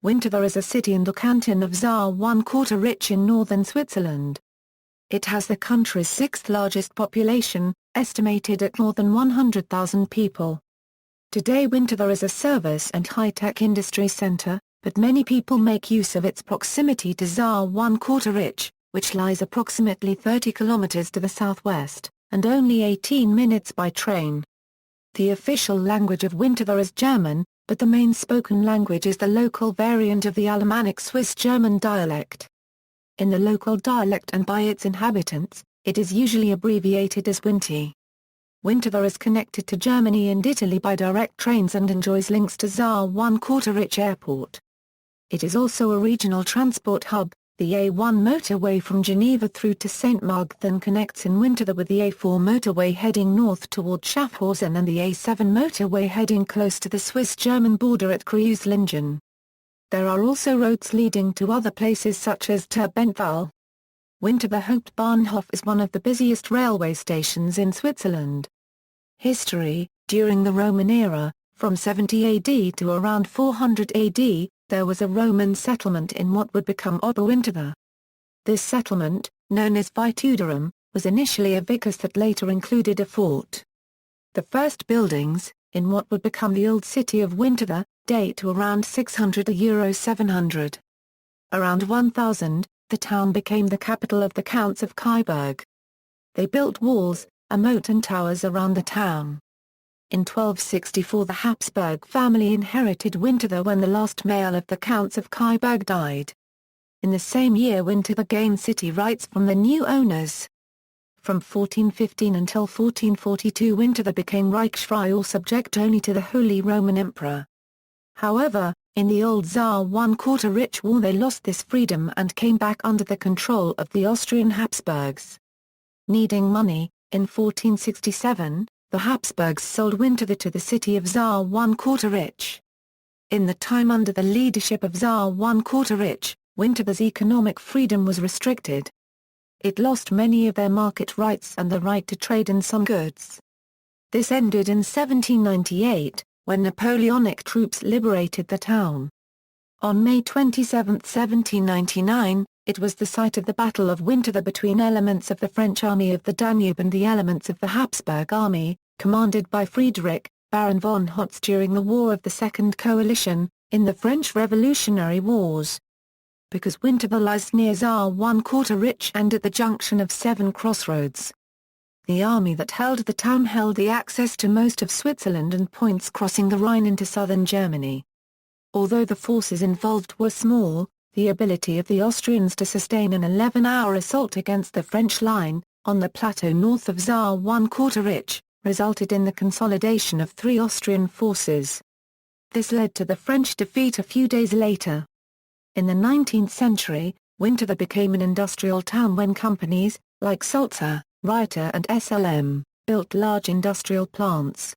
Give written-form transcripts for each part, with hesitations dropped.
Winterthur is a city in the canton of Zürich in northern Switzerland. It has the country's sixth largest population, estimated at more than 100,000 people. Today Winterthur is a service and high-tech industry centre, but many people make use of its proximity to Zürich, which lies approximately 30 kilometres to the southwest, and only 18 minutes by train. The official language of Winterthur is German, but the main spoken language is the local variant of the Alemannic Swiss German dialect. In the local dialect and by its inhabitants, it is usually abbreviated as Winti. Winterthur is connected to Germany and Italy by direct trains and enjoys links to Zürich Airport. It is also a regional transport hub. The A1 motorway from Geneva through to St. Margrethen connects in Winterthur with the A4 motorway heading north toward Schaffhausen and the A7 motorway heading close to the Swiss-German border at Kreuzlingen. There are also roads leading to other places such as Turbenthal. Winterthur Hauptbahnhof is one of the busiest railway stations in Switzerland. History: during the Roman era, from 70 AD to around 400 AD, there was a Roman settlement in what would become Oberwinterthur. This settlement, known as Vituderum, was initially a vicus that later included a fort. The first buildings, in what would become the old city of Winterthur, date to around 600–700. Around 1000, the town became the capital of the Counts of Kyburg. They built walls, a moat and towers around the town. In 1264 the Habsburg family inherited Winterthur when the last male of the Counts of Kyburg died. In the same year Winterthur gained city rights from the new owners. From 1415 until 1442 Winterthur became Reichsfrei or subject only to the Holy Roman Emperor. However, in the Old Zürich War they lost this freedom and came back under the control of the Austrian Habsburgs. Needing money, in 1467, the Habsburgs sold Winterthur to the city of Zürich. In the time under the leadership of Zürich, Winterthur's economic freedom was restricted. It lost many of their market rights and the right to trade in some goods. This ended in 1798, when Napoleonic troops liberated the town. On May 27, 1799, it was the site of the Battle of Winterthur between elements of the French army of the Danube and the elements of the Habsburg army, commanded by Friedrich, Baron von Hotz during the War of the Second Coalition, in the French Revolutionary Wars. Because Winterthur lies near Zürich and at the junction of 7 crossroads, the army that held the town held the access to most of Switzerland and points crossing the Rhine into southern Germany. Although the forces involved were small, the ability of the Austrians to sustain an 11-hour assault against the French line, on the plateau north of Zürich, resulted in the consolidation of 3 Austrian forces. This led to the French defeat a few days later. In the 19th century, Winterthur became an industrial town when companies, like Sulzer, Reuter and SLM, built large industrial plants.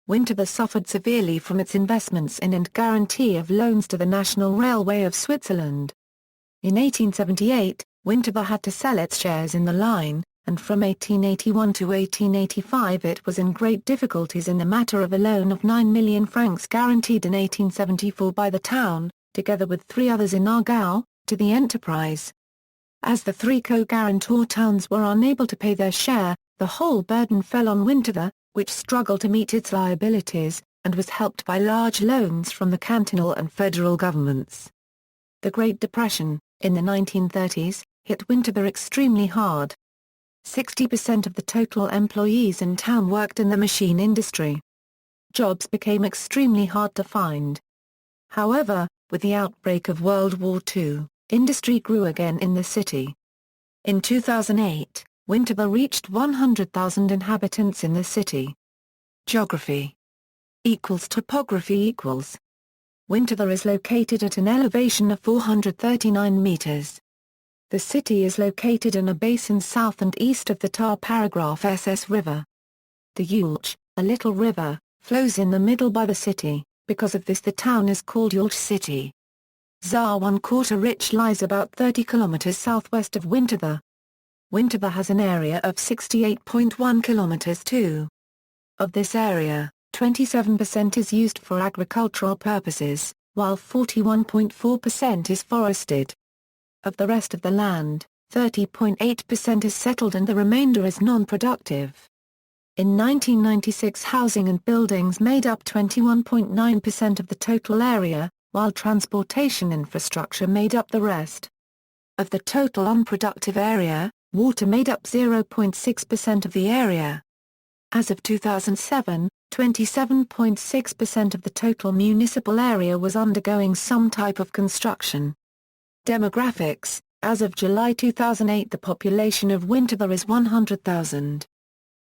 Winterthur suffered severely from its investments in and guarantee of loans to the National Railway of Switzerland. In 1878, Winterthur had to sell its shares in the line, and from 1881 to 1885 it was in great difficulties in the matter of a loan of 9 million francs guaranteed in 1874 by the town, together with 3 others in Aargau, to the enterprise. As the 3 co-guarantor towns were unable to pay their share, the whole burden fell on Winterthur, which struggled to meet its liabilities, and was helped by large loans from the cantonal and federal governments. The Great Depression, in the 1930s, hit Winterthur extremely hard. 60% of the total employees in town worked in the machine industry. Jobs became extremely hard to find. However, with the outbreak of World War II, industry grew again in the city. In 2008, Winterthur reached 100,000 inhabitants in the city. Geography = topography = Winterthur is located at an elevation of 439 meters. The city is located in a basin south and east of the Tar-SS River. The Ulch, a little river, flows in the middle by the city. Because of this the town is called Ulch City. Zürich lies about 30 kilometers southwest of Winterthur. Winterthur has an area of 68.1 kilometers (2). Of this area, 27% is used for agricultural purposes, while 41.4% is forested. Of the rest of the land, 30.8% is settled and the remainder is non-productive. In 1996, housing and buildings made up 21.9% of the total area, while transportation infrastructure made up the rest. Of the total unproductive area, water made up 0.6% of the area. As of 2007, 27.6% of the total municipal area was undergoing some type of construction. Demographics: as of July 2008, the population of Winterthur is 100,000.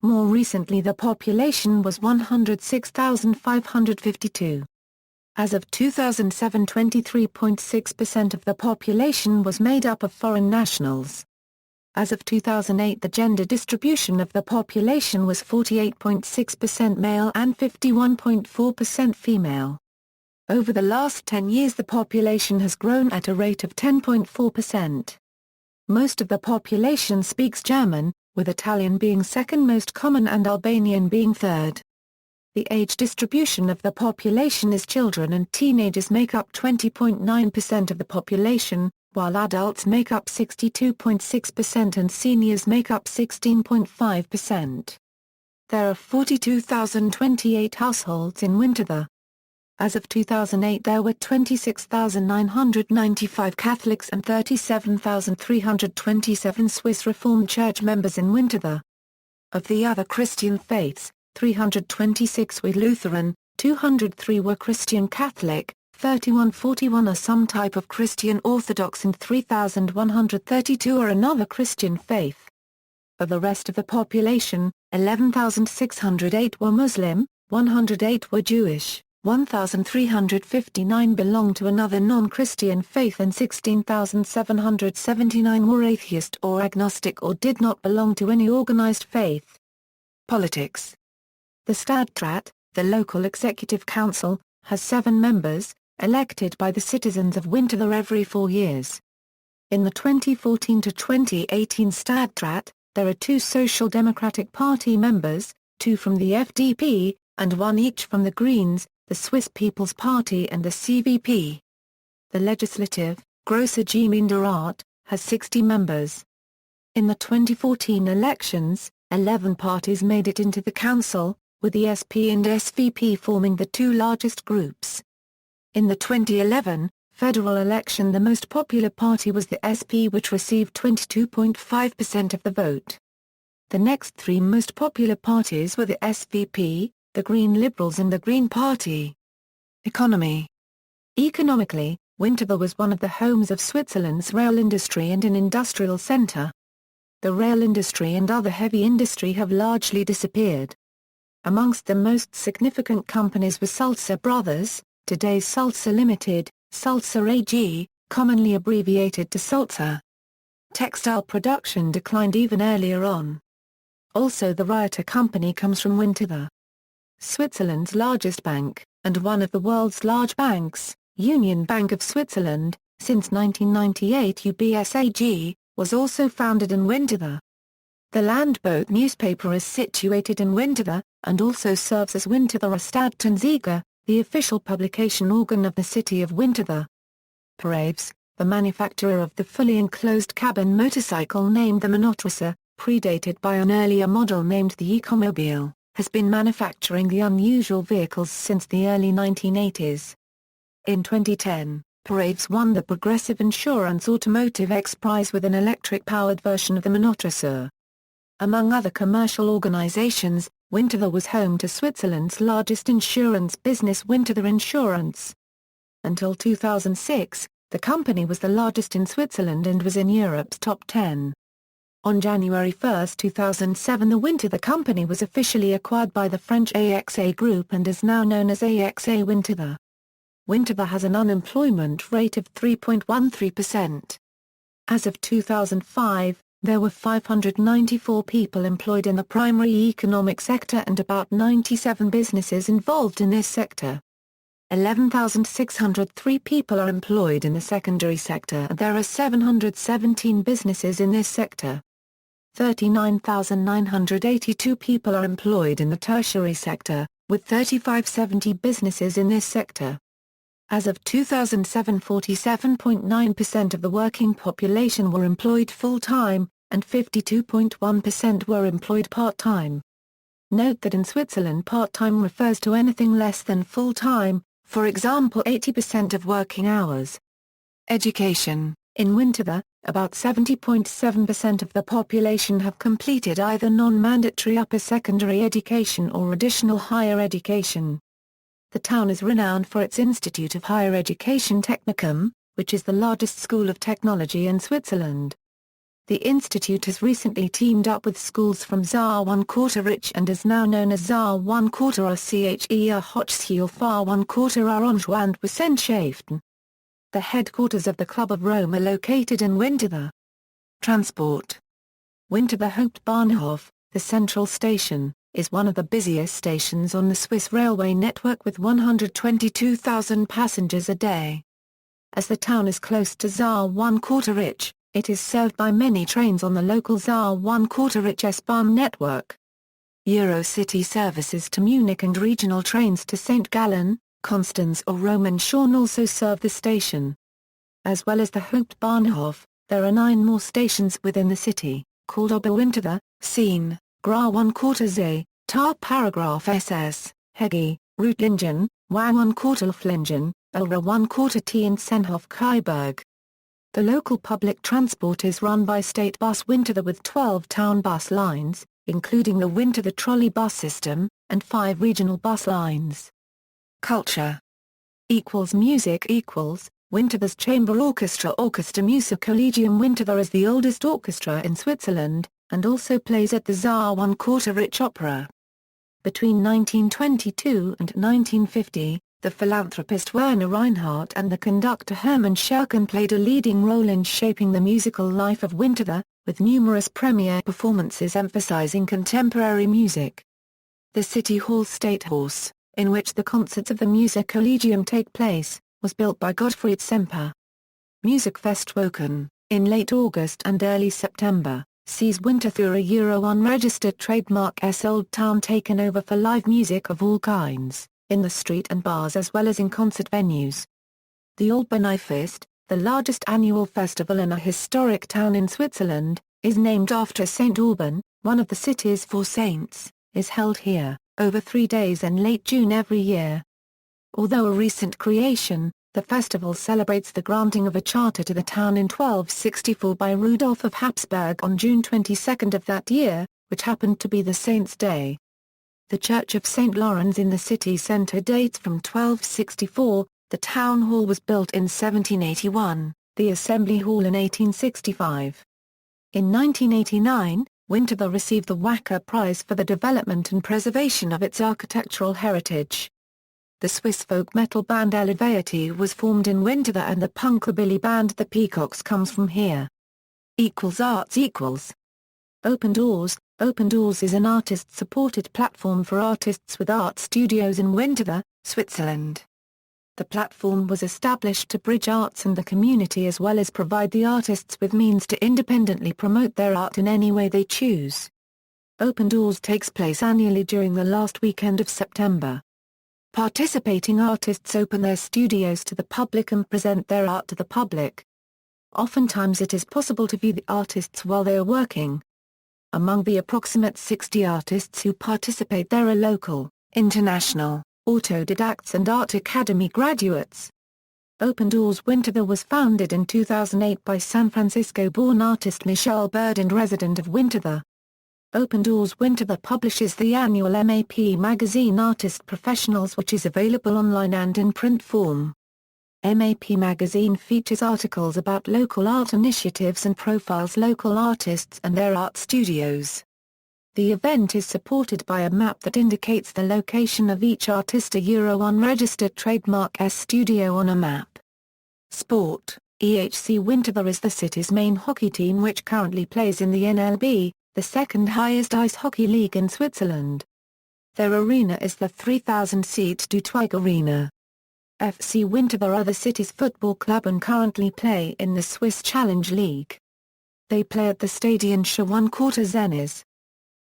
More recently, the population was 106,552. As of 2007, 23.6% of the population was made up of foreign nationals. As of 2008, the gender distribution of the population was 48.6% male and 51.4% female. Over the last 10 years, the population has grown at a rate of 10.4%. Most of the population speaks German, with Italian being second most common and Albanian being third. The age distribution of the population is children and teenagers make up 20.9% of the population, while adults make up 62.6% and seniors make up 16.5%. There are 42,028 households in Winterthur. As of 2008, there were 26,995 Catholics and 37,327 Swiss Reformed Church members in Winterthur. Of the other Christian faiths, 326 were Lutheran, 203 were Christian Catholic, 3141 are some type of Christian Orthodox and 3,132 are another Christian faith. Of the rest of the population, 11,608 were Muslim, 108 were Jewish, 1,359 belonged to another non-Christian faith and 16,779 were atheist or agnostic or did not belong to any organized faith. Politics. The Stadtrat, the local executive council, has 7 members, elected by the citizens of Winterthur every 4 years. In the 2014 to 2018 Stadtrat, there are 2 Social Democratic Party members, 2 from the FDP, and 1 each from the Greens, the Swiss People's Party and the CVP. The Legislative, Grosser Gemeinderat, has 60 members. In the 2014 elections, 11 parties made it into the council, with the SP and SVP forming the 2 largest groups. In the 2011 federal election, the most popular party was the SP, which received 22.5% of the vote. The next 3 most popular parties were the SVP, the Green Liberals and the Green Party. Economy. Economically, Winterthur was one of the homes of Switzerland's rail industry and an industrial centre. The rail industry and other heavy industry have largely disappeared. Amongst the most significant companies were Sulzer Brothers, today's Sulzer Limited, Sulzer AG, commonly abbreviated to Sulzer. Textile production declined even earlier on. Also, the Rieter Company comes from Winterthur. Switzerland's largest bank, and one of the world's large banks, Union Bank of Switzerland, since 1998 UBS AG, was also founded in Winterthur. The Landbote newspaper is situated in Winterthur, and also serves as Winterthur Stadtanzeiger, the official publication organ of the city of Winterthur. Paraves, the manufacturer of the fully enclosed cabin motorcycle named the Monotricea, predated by an earlier model named the Ecomobile, has been manufacturing the unusual vehicles since the early 1980s. In 2010, Paraves won the Progressive Insurance Automotive X Prize with an electric-powered version of the Monotricea. Among other commercial organizations, Winterthur was home to Switzerland's largest insurance business, Winterthur Insurance. Until 2006, the company was the largest in Switzerland and was in Europe's top 10. On January 1, 2007, the Winterthur company was officially acquired by the French AXA Group and is now known as AXA Winterthur. Winterthur has an unemployment rate of 3.13%. As of 2005, there were 594 people employed in the primary economic sector and about 97 businesses involved in this sector. 11,603 people are employed in the secondary sector and there are 717 businesses in this sector. 39,982 people are employed in the tertiary sector, with 3,570 businesses in this sector. As of 2007, 47.9% of the working population were employed full-time, and 52.1% were employed part-time. Note that in Switzerland part-time refers to anything less than full-time, for example 80% of working hours. Education. In Winterthur, about 70.7% of the population have completed either non-mandatory upper secondary education or additional higher education. The town is renowned for its Institute of Higher Education Technicum, which is the largest school of technology in Switzerland. The institute has recently teamed up with schools from Saar-1/4 and is now known as Saar-1/4 Cheer Hochschule Fahr-1/4 Orange and Wissenschaften. The headquarters of the Club of Rome are located in Winterthur. Transport. Winterthur Hauptbahnhof, the central station, is one of the busiest stations on the Swiss railway network with 122,000 passengers a day. As the town is close to Saar-1/4, it is served by many trains on the local Saar-1/4 S-Bahn network. Eurocity services to Munich and regional trains to St. Gallen, Constance or Romanshorn also serve the station. As well as the Hauptbahnhof, there are 9 more stations within the city, called Oberwinterthur, Seen, Gra-1/4 Tar Paragraph SS, Hegi, Reutlingen, Wang-1/4 Ulra-1/4 and Senhof-Kaiberg. The local public transport is run by State Bus Winterthur with 12 town bus lines, including the Winterthur trolley bus system, and 5 regional bus lines. Culture. Music Winterthur's chamber orchestra Orchestra Musicollegium Winterthur is the oldest orchestra in Switzerland, and also plays at the Saar-1/4 Opera. Between 1922 and 1950, the philanthropist Werner Reinhardt and the conductor Hermann Scherken played a leading role in shaping the musical life of Winterthur, with numerous premiere performances emphasizing contemporary music. The City Hall Statehaus, in which the concerts of the Musicollegium take place, was built by Gottfried Semper. Musikfestwochen, in late August and early September, sees Winterthur a Euro-unregistered trademark Old Town taken over for live music of all kinds, in the street and bars as well as in concert venues. The Albanifest, the largest annual festival in a historic town in Switzerland, is named after Saint Alban, one of the city's 4 saints, is held here, over 3 days in late June every year. Although a recent creation, the festival celebrates the granting of a charter to the town in 1264 by Rudolf of Habsburg on June 22 of that year, which happened to be the saint's day. The Church of St. Lawrence in the city centre dates from 1264, the town hall was built in 1781, the Assembly Hall in 1865. In 1989, Winterthur received the Wacker Prize for the development and preservation of its architectural heritage. The Swiss folk metal band Abbreviated was formed in Winterthur and the punkabilly band The Peacocks comes from here. Arts. Open Doors. Open Doors is an artist-supported platform for artists with art studios in Winterthur, Switzerland. The platform was established to bridge arts and the community as well as provide the artists with means to independently promote their art in any way they choose. Open Doors takes place annually during the last weekend of September. Participating artists open their studios to the public and present their art to the public. Oftentimes it is possible to view the artists while they are working. Among the approximate 60 artists who participate there are local, international, autodidacts and art academy graduates. Open Doors Winterthur was founded in 2008 by San Francisco-born artist Michelle Bird and resident of Winterthur. Open Doors Winterthur publishes the annual MAP magazine Artist Professionals, which is available online and in print form. MAP magazine features articles about local art initiatives and profiles local artists and their art studios. The event is supported by a map that indicates the location of each artist a Euro-unregistered trademark studio on a map. Sport. EHC Winterthur is the city's main hockey team which currently plays in the NLB, the second highest ice hockey league in Switzerland. Their arena is the 3,000-seat Du Twig Arena. FC Winterthur are the city's football club and currently play in the Swiss Challenge League. They play at the Stadion Sch 1/4 Zennes.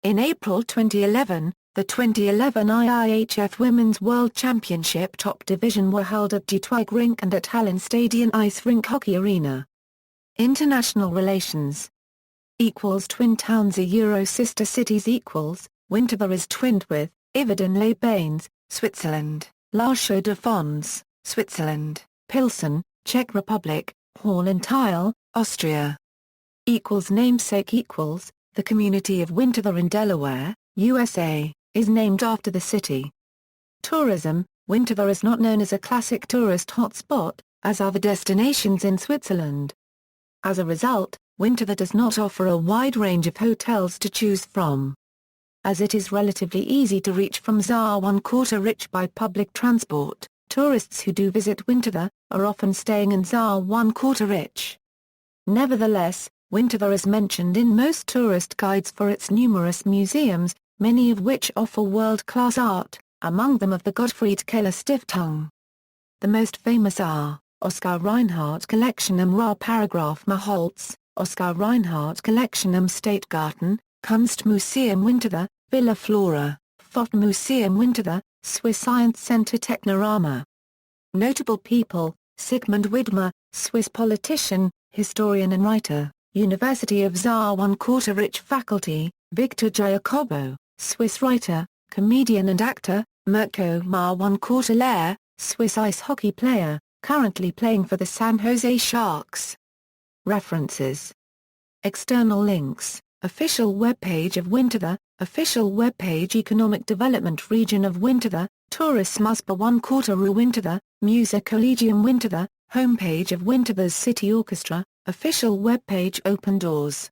In April 2011, The 2011 IIHF Women's World Championship top division were held at Duitwig Rink and at Hallenstadion Ice Rink Hockey Arena. International relations Twin towns sister cities Winterthur is twinned with, Yverdon-les-Bains, Switzerland, La Chaux-de-Fonds, Switzerland, Pilsen, Czech Republic, Hall-en-Tyle, Austria. Namesake the community of Winterthur in Delaware, USA, is named after the city. Tourism Winterthur is not known as a classic tourist hotspot, as are the destinations in Switzerland. As a result, Winterthur does not offer a wide range of hotels to choose from. As it is relatively easy to reach from Saar-1/4 by public transport, tourists who do visit Winterthur are often staying in Saar-1/4. Nevertheless, Winterthur is mentioned in most tourist guides for its numerous museums, many of which offer world-class art, among them of the Gottfried Keller Stiftung. The most famous are, Oskar Reinhardt Collection am Ra-Paragraph Maholz, Oskar Reinhardt Collection am Stadtgarten, Kunstmuseum Winterthur, Villa Flora, Fotomuseum Winterthur, Swiss Science Center Technorama. Notable people, Sigmund Widmer, Swiss politician, historian and writer, University of Saar-1/4 faculty, Victor Giacobo, Swiss writer, comedian and actor, Mirko Mar-1/4 Swiss ice hockey player, currently playing for the San Jose Sharks. References. External links, official webpage of Winterthur, official webpage Economic Development Region of Winterthur, Tourismusbau-1/4 Winterthur, Music Collegium Winterthur, homepage of Winterthur's City Orchestra, official webpage Open Doors.